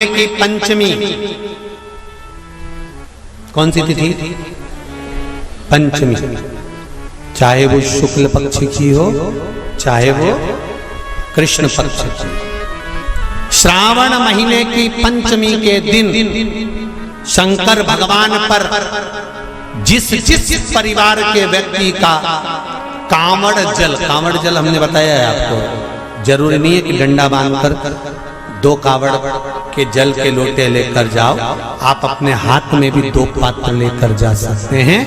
की पंचमी कौन सी तिथि? पंचमी। चाहे वो शुक्ल पक्ष की हो चाहे वो कृष्ण पक्ष की। श्रावण महीने की पंचमी के दिन शंकर भगवान पर जिस जिस परिवार के व्यक्ति का कांवड़ जल हमने बताया है आपको, जरूरी नहीं है कि डंडा बांधकर 2 कावड़ के जल के लोटे लेकर जाओ, आप अपने हाथ में भी 2 पात्र लेकर जा सकते हैं।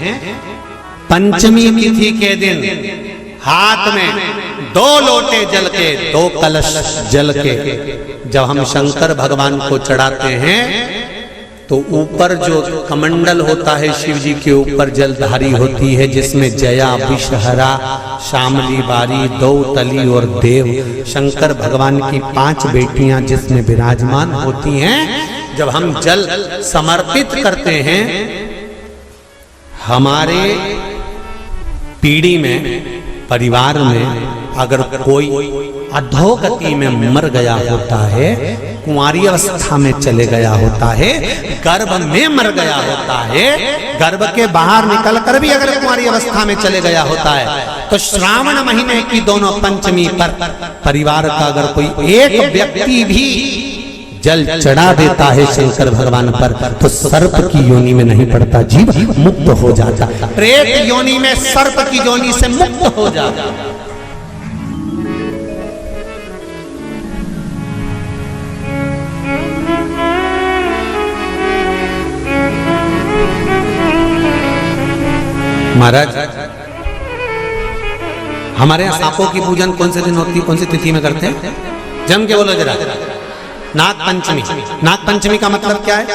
पंचमी तिथि के दिन हाथ में 2 लोटे जल के, 2 कलश जल के जब हम शंकर भगवान को चढ़ाते हैं तो ऊपर जो कमंडल होता है शिव जी के ऊपर जलधारी होती है, जिसमें जया, विषहरा, शामली, बारी, दौतली और देव शंकर भगवान की 5 बेटियां जिसमें विराजमान होती हैं। जब हम जल समर्पित करते हैं, हमारे पीढ़ी में, परिवार में अगर कोई अधोगति में मर गया होता है, कुंवारी अवस्था में चले गया होता है, गर्भ में मर गया होता है, गर्भ के बाहर निकलकर भी अगर कुंवारी अवस्था में चले गया होता है, तो श्रावण महीने की दोनों पंचमी पर परिवार का अगर कोई एक व्यक्ति भी जल चढ़ा देता है शंकर भगवान पर, तो सर्प की योनि में नहीं पड़ता, जीव मुक्त हो जाता, प्रेत योनि में सर्प की योनि से मुक्त हो जाता। महाराज, हमारे यहाँ सांपों की पूजन कौन से दिन होती है, कौन सी तिथि में करते हैं? जम के बोलो जरा। नाग पंचमी। नाग पंचमी का मतलब क्या है?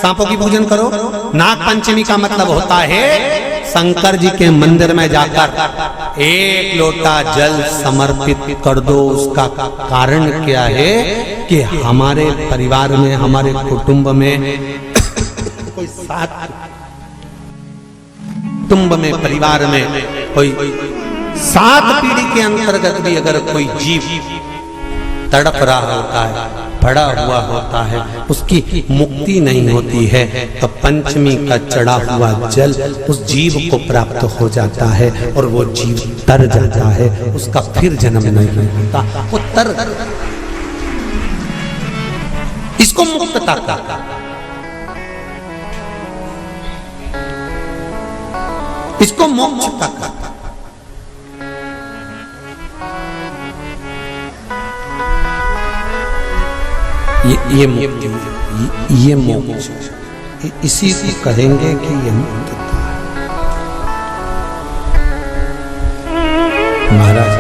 सांपों की पूजन करो। नाग पंचमी का मतलब होता है शंकर जी के मंदिर में जाकर 1 लोटा जल समर्पित कर दो। उसका कारण क्या है कि हमारे परिवार में, हमारे कुटुंब में कोई कुटुंब में, परिवार में कोई 7 पीढ़ी के अंतर्गत भी अगर कोई जीव तड़प रहा होता है, पड़ा हुआ होता है, उसकी मुक्ति नहीं होती है, तो पंचमी का चढ़ा हुआ जल उस जीव को प्राप्त हो जाता है और वो जीव तर जाता है, उसका फिर जन्म नहीं होता, वो तर, इसको मुक्तता का, इसको मोक्ष का। ये मोक्ष, इसी को कहेंगे कि ये मुक्तता है। महाराज